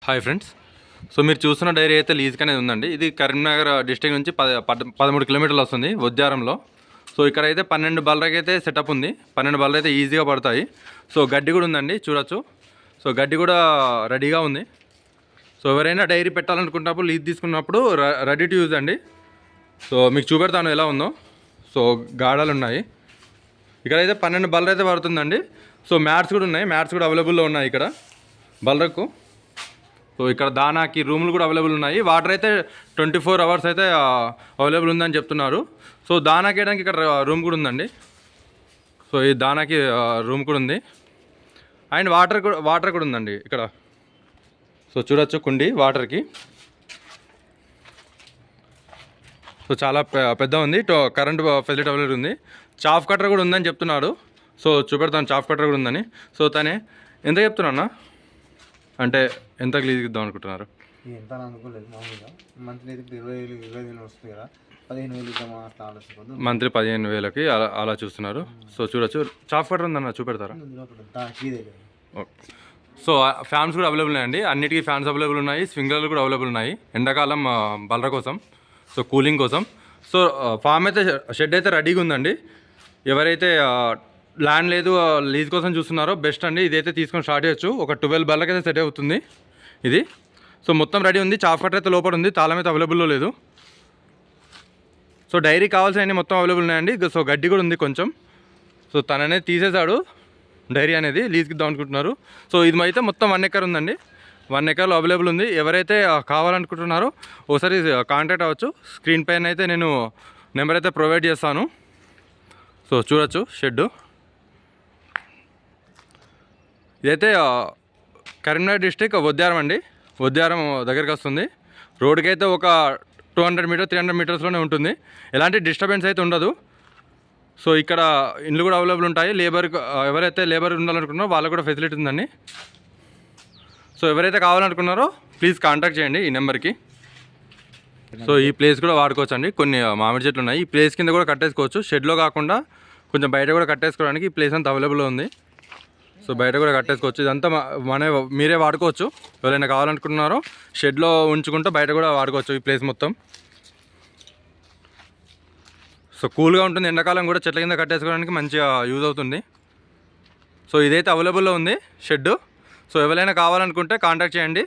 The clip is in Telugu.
Hi friends. సో మీరు చూస్తున్న డైరీ అయితే లీజ్కి అనేది ఉందండి. ఇది కరీంనగర్ డిస్ట్రిక్ట్ నుంచి 13 కిలోమీటర్లు వస్తుంది వద్యారంలో. సో ఇక్కడైతే 12 బళ్ళకి అయితే సెటప్ ఉంది. 12 బళ్ళు అయితే ఈజీగా పడతాయి. సో గడ్డి కూడా ఉందండి, చూడొచ్చు. సో గడ్డి కూడా రెడీగా ఉంది. సో ఎవరైనా డైరీ పెట్టాలనుకున్నప్పుడు లీజ్ తీసుకున్నప్పుడు రెడీ టు యూజ్ అండి. సో మీకు చూపెడతాను ఎలా ఉందో. సో గాడాలు ఉన్నాయి ఇక్కడైతే 12 బళ్ళు అయితే పడుతుందండి. సో మ్యాట్స్ కూడా ఉన్నాయి, మ్యాట్స్ కూడా అవైలబుల్లో ఉన్నాయి ఇక్కడ బళ్ళకు. సో ఇక్కడ దానాకి రూములు కూడా అవైలబుల్ ఉన్నాయి. వాటర్ అయితే 24 అవర్స్ అయితే అవైలబుల్ ఉందని చెప్తున్నారు. సో దానాకి వేయడానికి ఇక్కడ రూమ్ కూడా ఉందండి. సో ఈ దానాకి రూమ్ కూడా ఉంది అండ్ వాటర్ కూడా ఉందండి ఇక్కడ. సో చూడొచ్చు కుండి వాటర్కి. సో చాలా పెద్ద ఉంది. కరెంట్ ఫెసిలిటీ అవైలబుల్ ఉంది. చాఫ్ కట్టర్ కూడా ఉందని చెప్తున్నాడు. సో చూపెడతాను, చాఫ్ కట్టర్ కూడా ఉందని. సో తనే ఎంత చెప్తున్నా అంటే ఎంత లీజ్ ఇద్దాం అనుకుంటున్నారు? ఎంత అనుకోలేదు, మామూలుగా మంత్లీ అయితే 20,000 వస్తుంది కదా, 15,000 ఇద్దామా అట్లా ఆలోచన. మంత్లీ 15,000కి అలా చూస్తున్నారు. సో చూడొచ్చు, చాఫ్ కట్టర్ ఉందన్న చూపెడతారా? ఓకే. సో ఫ్యాన్స్ కూడా అవైలబుల్ ఉన్నాయండి. అన్నిటికీ ఫ్యాన్స్ అవైలబుల్ ఉన్నాయి. స్వింగర్లు కూడా అవైలబుల్ ఉన్నాయి ఎండాకాలం బలర కోసం, సో కూలింగ్ కోసం. సో ఫామ్ అయితే షెడ్ అయితే రెడీగా ఉందండి. ఎవరైతే ల్యాండ్ లేదు లీజ్ కోసం చూస్తున్నారో బెస్ట్ అండి. ఇదైతే తీసుకొని స్టార్ట్ చేయొచ్చు. ఒక 12 బళ్ళకి అయితే సెట్ అవుతుంది ఇది. సో మొత్తం రెడీ ఉంది. చాఫ్ కట్టర్ అయితే లోపల ఉంది, తాళం అయితే అవైలబుల్లో లేదు. సో డైరీ కావాల్సినవి మొత్తం అవైలబుల్ ఉన్నాయండి. సో గడ్డి కూడా ఉంది కొంచెం. సో తననే తీసేశాడు డైరీ అనేది, లీజ్కి ఇద్దాం అనుకుంటున్నారు. సో ఇది అయితే మొత్తం 1 ఎకర్ ఉందండి. 1 ఎకర్లో అవైలబుల్ ఉంది. ఎవరైతే కావాలనుకుంటున్నారో ఒకసారి కాంటాక్ట్ అవ్వచ్చు. స్క్రీన్ పైన అయితే నేను నెంబర్ అయితే ప్రొవైడ్ చేస్తాను. సో చూడొచ్చు షెడ్డు. ఇదైతే కరీంనగర్ డిస్ట్రిక్ట్ వద్యారం అండి. వద్యారం దగ్గరికి వస్తుంది. రోడ్కి అయితే ఒక 200 మీటర్ 300 మీటర్స్లోనే ఉంటుంది. ఎలాంటి డిస్టర్బెన్స్ అయితే ఉండదు. సో ఇక్కడ ఇండ్లు కూడా అవైలబుల్ ఉంటాయి. ఎవరైతే లేబర్ ఉండాలనుకున్నారో వాళ్ళకు కూడా ఫెసిలిటీ ఉందండి. సో ఎవరైతే కావాలనుకున్నారో ప్లీజ్ కాంటాక్ట్ చేయండి ఈ నెంబర్కి. సో ఈ ప్లేస్ కూడా వాడుకోవచ్చు అండి. కొన్ని మామిడి చెట్లు ఉన్నాయి. ఈ ప్లేస్ కింద కూడా కట్టేసుకోవచ్చు. షెడ్లో కాకుండా కొంచెం బయట కూడా కట్టేసుకోవడానికి ఈ ప్లేస్ అంతా అవైలబుల్లో ఉంది. సో బయట కూడా కట్టేసుకోవచ్చు. ఇదంతా మీరే వాడుకోవచ్చు. ఎవరైనా కావాలనుకుంటున్నారో షెడ్లో ఉంచుకుంటూ బయట కూడా వాడుకోవచ్చు ఈ ప్లేస్ మొత్తం. సో కూల్గా ఉంటుంది. ఎండాకాలం కూడా చెట్ల కింద కట్టేసుకోవడానికి మంచిగా యూజ్ అవుతుంది. సో ఇదైతే అవైలబుల్లో ఉంది షెడ్. సో ఎవరైనా కావాలనుకుంటే కాంటాక్ట్ చేయండి.